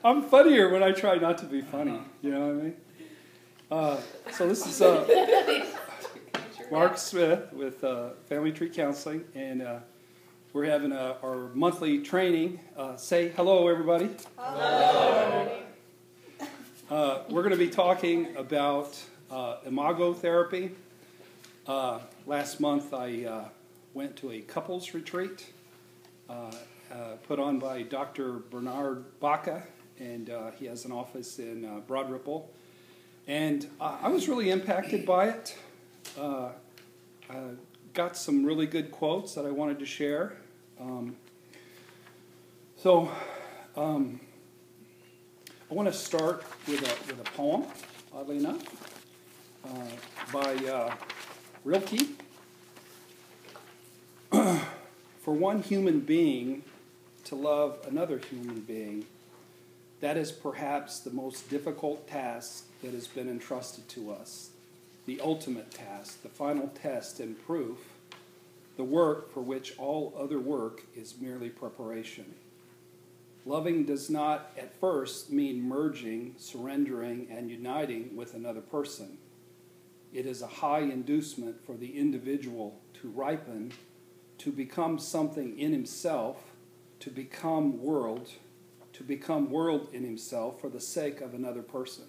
I'm funnier when I try not to be funny. You know what I mean? So this is Mark Smith with Family Tree Counseling, and we're having our monthly training. Say hello, everybody. Hello. We're going to be talking about imago therapy. Last month I went to a couples retreat put on by Dr. Bernard Baca, and he has an office in Broad Ripple. And I was really impacted by it. Got some really good quotes that I wanted to share. I want to start with a poem, oddly enough, by Rilke. For one human being to love another human being, that is perhaps the most difficult task that has been entrusted to us, the ultimate task, the final test and proof, the work for which all other work is merely preparation. Loving does not at first mean merging, surrendering, and uniting with another person. It is a high inducement for the individual to ripen, to become something in himself, to become world in himself for the sake of another person.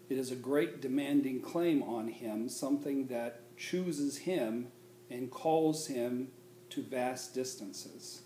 It is a great demanding claim on him, something that chooses him and calls him to vast distances.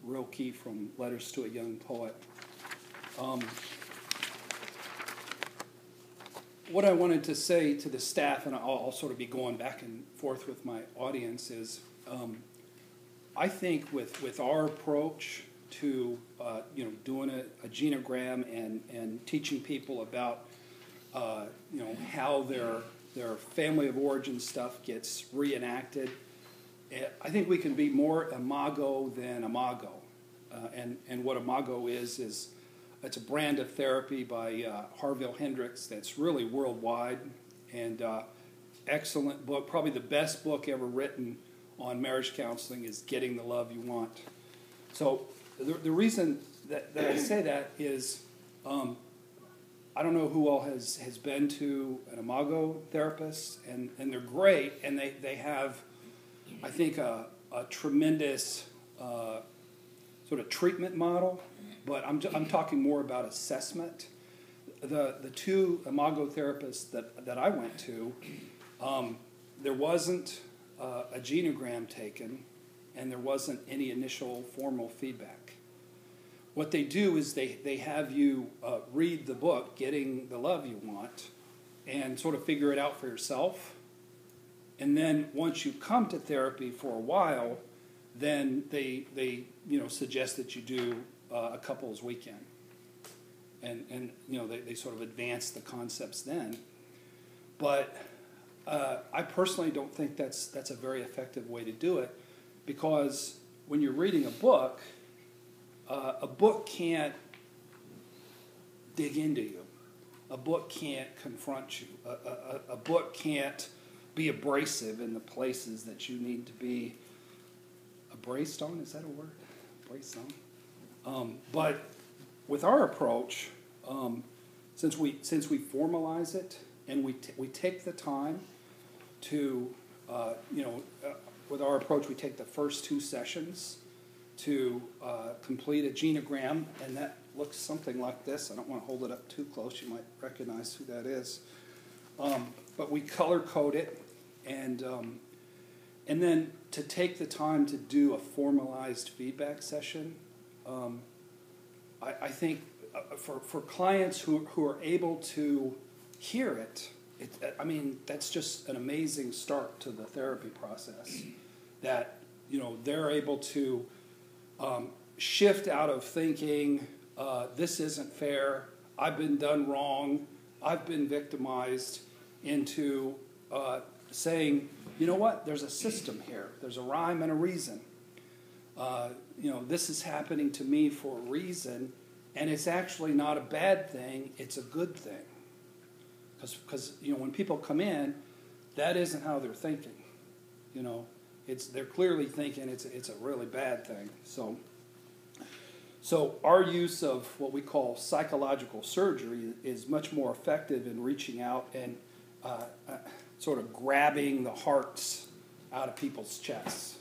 Rilke from Letters to a Young Poet. What I wanted to say to the staff, and I'll sort of be going back and forth with my audience, is I think with our approach to doing a genogram and teaching people about how their family of origin stuff gets reenacted, I think we can be more imago than imago. And what imago is it's a brand of therapy by Harville Hendricks that's really worldwide, and excellent book. Probably the best book ever written on marriage counseling is Getting the Love You Want. So the reason that I say that is I don't know who all has been to an imago therapist, and they're great, and they have, I think, a tremendous sort of treatment model, but I'm talking more about assessment. The two imago therapists that I went to, there wasn't a genogram taken, and there wasn't any initial formal feedback. What they do is they have you read the book, Getting the Love You Want, and sort of figure it out for yourself. And then once you come to therapy for a while, then they suggest that you do a couples weekend. And they sort of advance the concepts then. But I personally don't think that's a very effective way to do it, because when you're reading a book can't dig into you. A book can't confront you. A book can't be abrasive in the places that you need to be abrased on. Is that a word? Abrased on? But with our approach, since we formalize it and we take the time to, with our approach, we take the first 2 sessions to complete a genogram, and that looks something like this. I don't want to hold it up too close. You might recognize who that is. But we color code it, and then to take the time to do a formalized feedback session. I think for clients who are able to hear it, that's just an amazing start to the therapy process. That they're able to shift out of thinking, this isn't fair, I've been done wrong, I've been victimized, into saying, you know what, there's a system here, there's a rhyme and a reason. This is happening to me for a reason, and it's actually not a bad thing, it's a good thing. Because when people come in, that isn't how they're thinking. They're clearly thinking it's a really bad thing. So our use of what we call psychological surgery is much more effective in reaching out and sort of grabbing the hearts out of people's chests.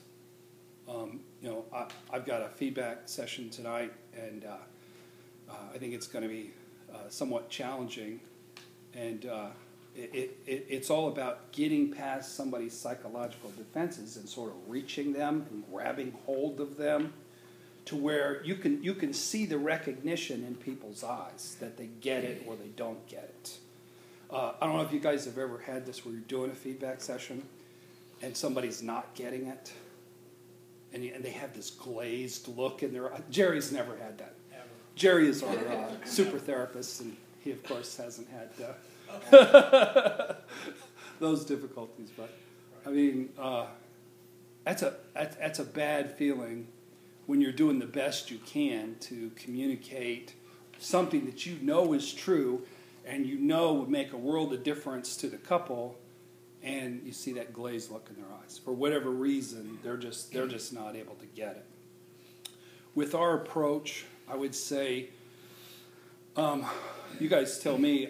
I've got a feedback session tonight, and I think it's going to be somewhat challenging. And it's all about getting past somebody's psychological defenses and sort of reaching them and grabbing hold of them to where you can see the recognition in people's eyes that they get it or they don't get it. I don't know if you guys have ever had this where you're doing a feedback session and somebody's not getting it, and they have this glazed look in their eye. Jerry's never had that. Ever. Jerry is our super therapist, and he, of course, hasn't had those difficulties. But, I mean, that's a bad feeling when you're doing the best you can to communicate something that you know is true and you know would make a world of difference to the couple, and you see that glazed look in their eyes. For whatever reason, they're just not able to get it. With our approach, I would say, you guys tell me,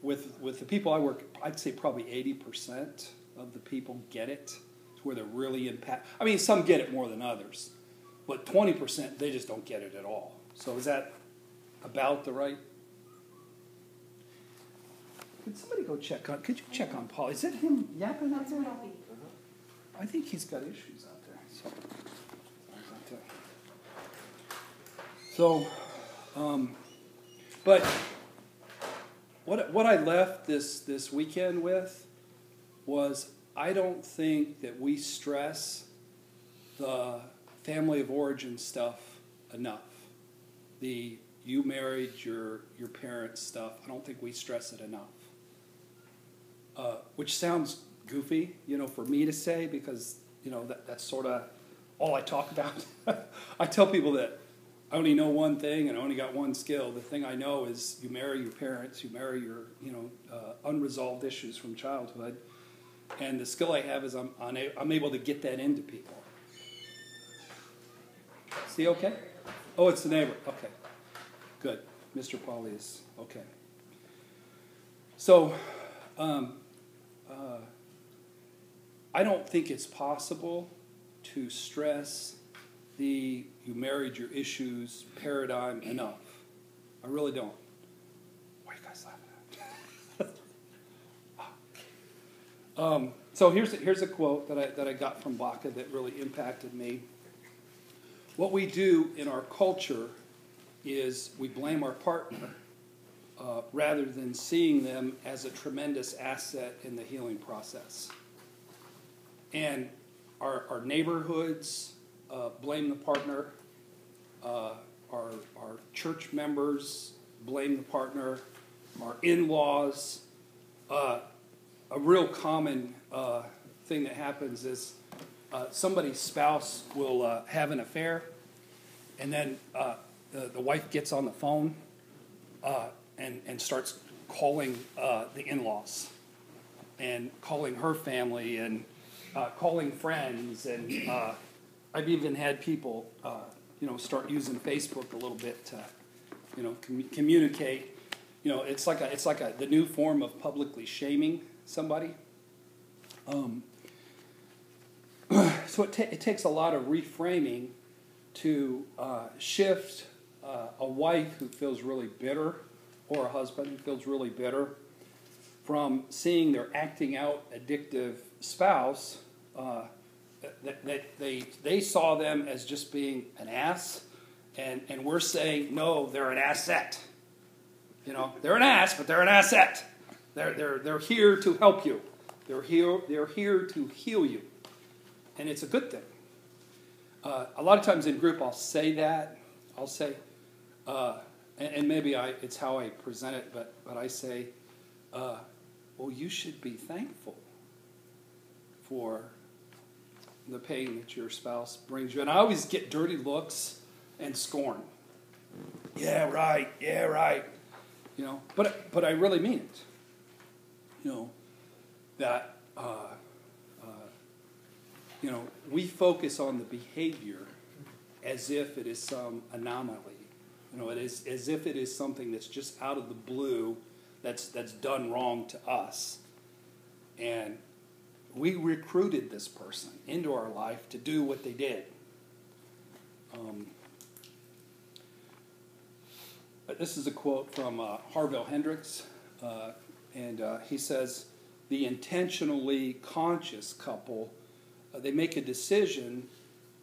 with the people I work, I'd say probably 80% of the people get it. It's where they're really I mean, some get it more than others, but 20% they just don't get it at all. So is that about the right? Could somebody go check on? Could you check on Paul? Is it him yapping out there? I think he's got issues out there. But what I left this weekend with was, I don't think that we stress the family of origin stuff enough. The you married your parents stuff, I don't think we stress it enough. Which sounds goofy, for me to say, because, that's sort of all I talk about. I tell people that I only know one thing and I only got one skill. The thing I know is you marry your parents, you marry your, unresolved issues from childhood. And the skill I have is I'm able to get that into people. Is he okay? Oh, it's the neighbor. Okay. Good. Mr. Pauly is okay. So, I don't think it's possible to stress the you married your issues paradigm enough. I really don't. What are you guys laughing at? So here's a quote that I got from Baca that really impacted me. What we do in our culture is we blame our partner rather than seeing them as a tremendous asset in the healing process. And our neighborhoods blame the partner. Our church members blame the partner. Our in-laws. A real common thing that happens is somebody's spouse will have an affair, and then the wife gets on the phone and starts calling the in-laws and calling her family and calling friends. And I've even had people start using Facebook a little bit to communicate. It's like the new form of publicly shaming somebody. So it takes a lot of reframing to shift a wife who feels really bitter, or a husband who feels really bitter, from seeing their acting out addictive spouse that they saw them as just being an ass, and we're saying no, they're an asset. They're an ass, but they're an asset. They're here to help you. They're here to heal you, and it's a good thing. A lot of times in group, I'll say that. I'll say, and maybe it's how I present it, but I say, well, you should be thankful for the pain that your spouse brings you. And I always get dirty looks and scorn. Yeah, right. Yeah, right. But I really mean it. That we focus on the behavior as if it is some anomaly. It is as if it is something that's just out of the blue, that's done wrong to us. And we recruited this person into our life to do what they did. But this is a quote from Harville Hendricks, and he says, the intentionally conscious couple, they make a decision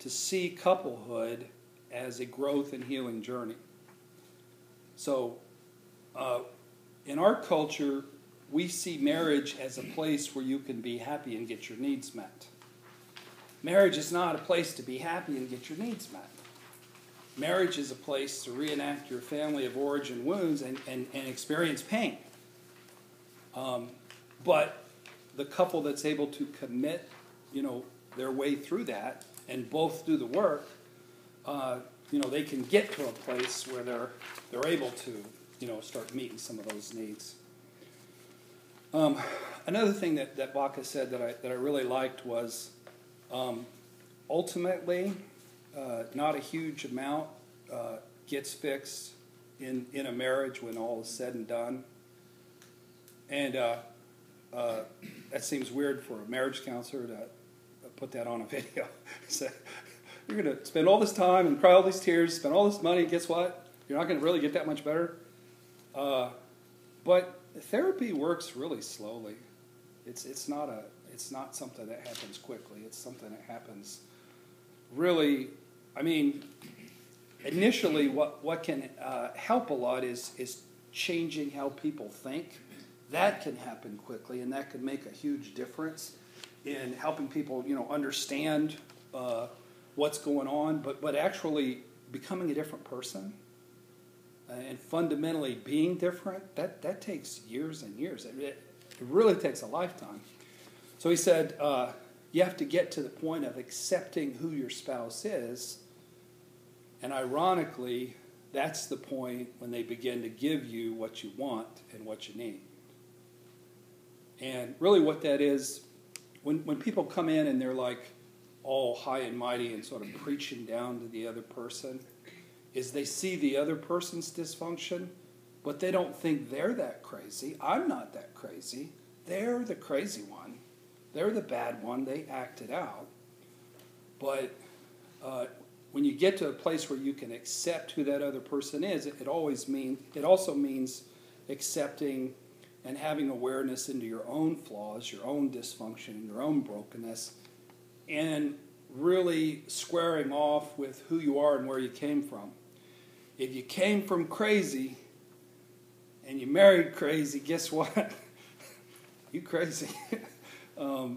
to see couplehood as a growth and healing journey. So in our culture, we see marriage as a place where you can be happy and get your needs met. Marriage is not a place to be happy and get your needs met. Marriage is a place to reenact your family of origin wounds and experience pain. But the couple that's able to commit, their way through that and both do the work, they can get to a place where they're able to, start meeting some of those needs. Another thing that Baca said that I really liked was, ultimately, not a huge amount gets fixed in a marriage when all is said and done. And that seems weird for a marriage counselor to put that on a video. So, you're going to spend all this time and cry all these tears, spend all this money, and guess what? You're not going to really get that much better. But therapy works really slowly. It's not something that happens quickly. It's something that happens really. I mean, initially, what can help a lot is changing how people think. That can happen quickly, and that can make a huge difference in helping people, understand what's going on. But actually becoming a different person and fundamentally being different, that takes years and years. It really takes a lifetime. So he said, you have to get to the point of accepting who your spouse is. And ironically, that's the point when they begin to give you what you want and what you need. And really what that is, when people come in and they're like all high and mighty and sort of preaching down to the other person, is they see the other person's dysfunction, but they don't think they're that crazy. I'm not that crazy. They're the crazy one. They're the bad one. They acted out. But when you get to a place where you can accept who that other person is, it also means accepting and having awareness into your own flaws, your own dysfunction, your own brokenness, and really squaring off with who you are and where you came from. If you came from crazy and you married crazy, guess what? You crazy. I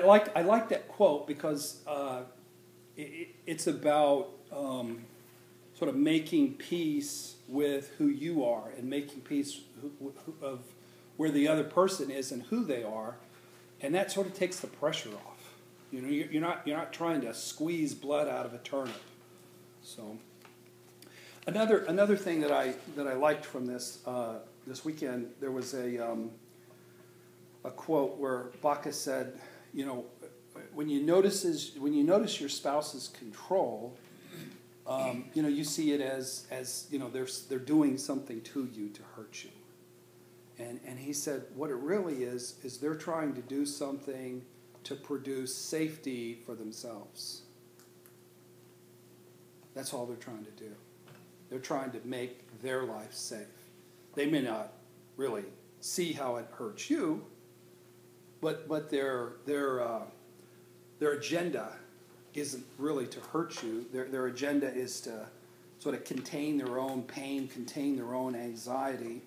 like that quote because it's about sort of making peace with who you are and making peace of where the other person is and who they are, and that sort of takes the pressure off. You're not trying to squeeze blood out of a turnip. So another thing that I liked from this weekend, there was a quote where Baca said, when you notice your spouse's control, you see it as they're doing something to you to hurt you. And he said what it really is they're trying to do something to produce safety for themselves. That's all they're trying to do. They're trying to make their life safe. They may not really see how it hurts you, but their agenda isn't really to hurt you. Their agenda is to sort of contain their own pain, contain their own anxiety,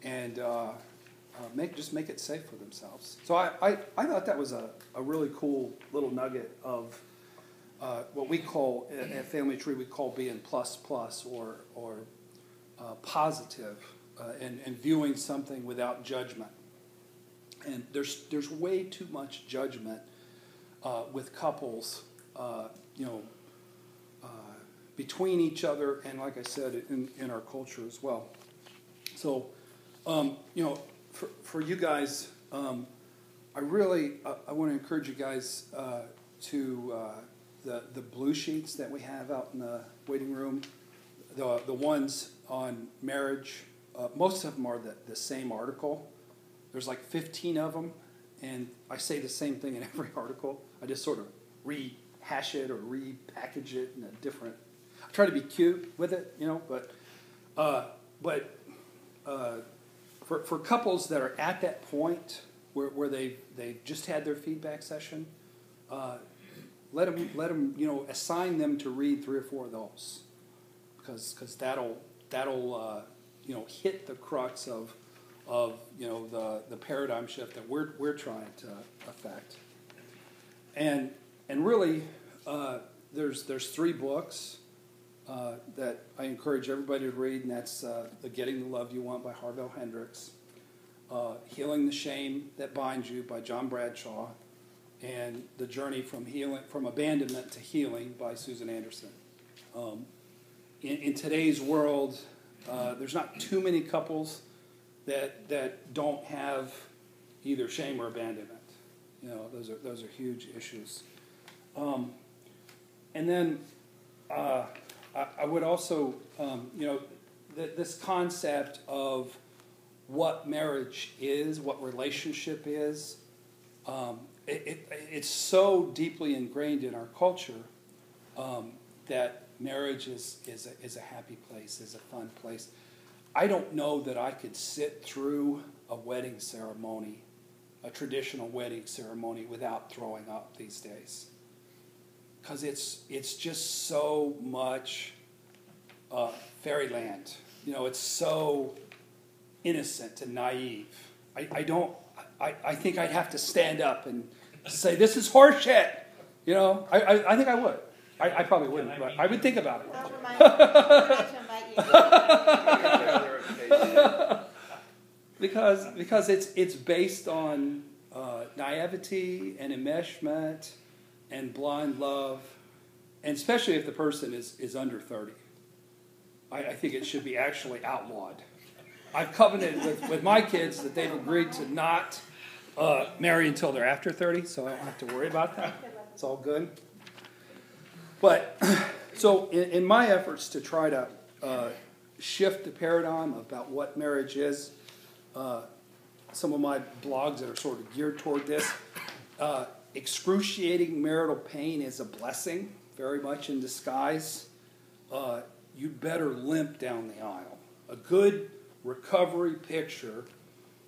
and just make it safe for themselves. So I thought that was a really cool little nugget of what we call at Family Tree, we call being plus or positive and viewing something without judgment. And there's way too much judgment with couples, between each other, and like I said, in our culture as well. So, for you guys, I want to encourage you guys, the blue sheets that we have out in the waiting room, the ones on marriage. Most of them are the same article. There's like 15 of them, and I say the same thing in every article. I just sort of rehash it or repackage it in a different. I try to be cute with it, but for couples that are at that point where they've just had their feedback session, let them assign them to read 3 or 4 of those, because that'll hit the crux of the paradigm shift that we're trying to affect. And really, there's 3 books that I encourage everybody to read, and that's the Getting the Love You Want by Harville Hendricks, Healing the Shame That Binds You by John Bradshaw, and The Journey from Abandonment to Healing by Susan Anderson. In today's world, there's not too many couples that don't have either shame or abandonment. Those are huge issues. And then I would also, this concept of what marriage is, what relationship is, it's so deeply ingrained in our culture that marriage is a happy place, is a fun place. I don't know that I could sit through a wedding ceremony, a traditional wedding ceremony, without throwing up these days. Because it's just so much fairyland. It's so innocent and naive. I think I'd have to stand up and say, this is horseshit. I think I would. I probably wouldn't, but I would think about it. Because it's based on naivety and enmeshment and blind love, and especially if the person is under 30. I think it should be actually outlawed. I've covenanted with my kids that they've agreed to not marry until they're after 30, so I don't have to worry about that. It's all good. But, so in my efforts to try to shift the paradigm about what marriage is, some of my blogs that are sort of geared toward this, excruciating marital pain is a blessing, very much in disguise. You'd better limp down the aisle. A good recovery picture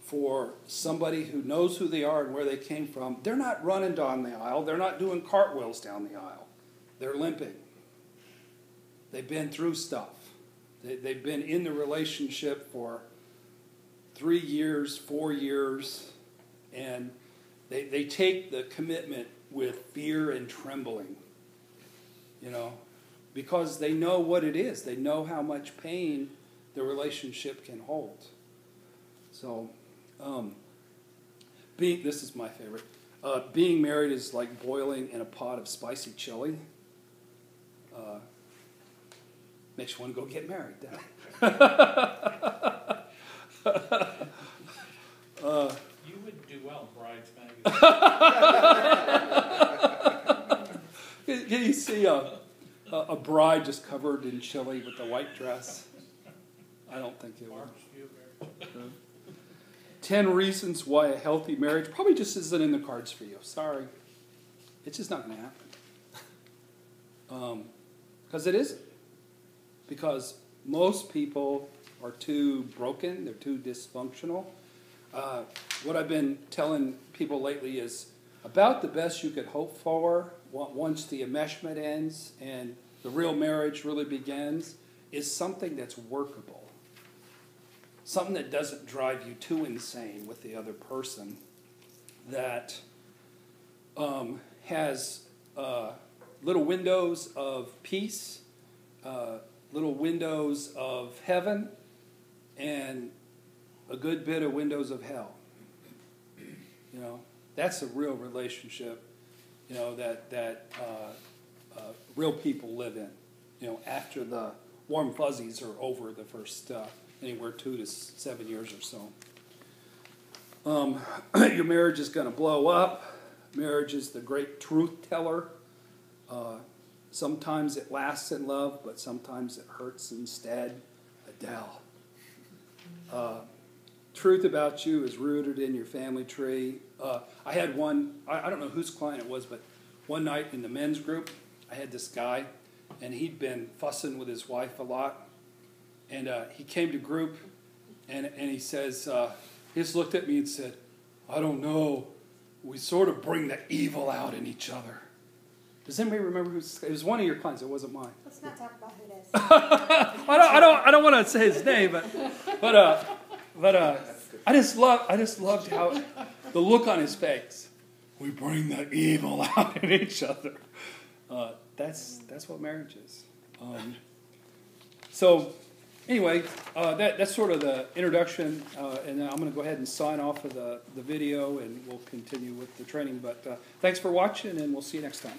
for somebody who knows who they are and where they came from. They're not running down the aisle. They're not doing cartwheels down the aisle. They're limping. They've been through stuff. They've been in the relationship for 3 years, 4 years, and they take the commitment with fear and trembling, because they know what it is. They know how much pain the relationship can hold. So, this is my favorite. Being married is like boiling in a pot of spicy chili. Makes you want to go get married, doesn't it? You would do well in Bride's magazine. Can you see a bride just covered in chili with a white dress? I don't think it would. 10 reasons why a healthy marriage probably just isn't in the cards for you. Sorry. It's just not going to happen. Because it isn't. Because most people are too broken. They're too dysfunctional. What I've been telling people lately is about the best you could hope for once the enmeshment ends and the real marriage really begins is something that's workable. Something that doesn't drive you too insane with the other person, that has little windows of peace, little windows of heaven, and a good bit of windows of hell. That's a real relationship, that real people live in, after the warm fuzzies are over the first anywhere 2 to 7 years or so. Your marriage is going to blow up. Marriage is the great truth teller. Sometimes it lasts in love, but sometimes it hurts instead. Adele. Truth about you is rooted in your family tree. I had one, I don't know whose client it was, but one night in the men's group, I had this guy, and he'd been fussing with his wife a lot. And he came to group, and he says, he just looked at me and said, I don't know, we sort of bring the evil out in each other. Does anybody remember who's? It was one of your clients. It wasn't mine. Let's not talk about who it is. I don't want to say his name, but I just loved how the look on his face. We bring the evil out in each other. That's what marriage is. So anyway, that's sort of the introduction, and then I'm going to go ahead and sign off of the video, and we'll continue with the training. But thanks for watching, and we'll see you next time.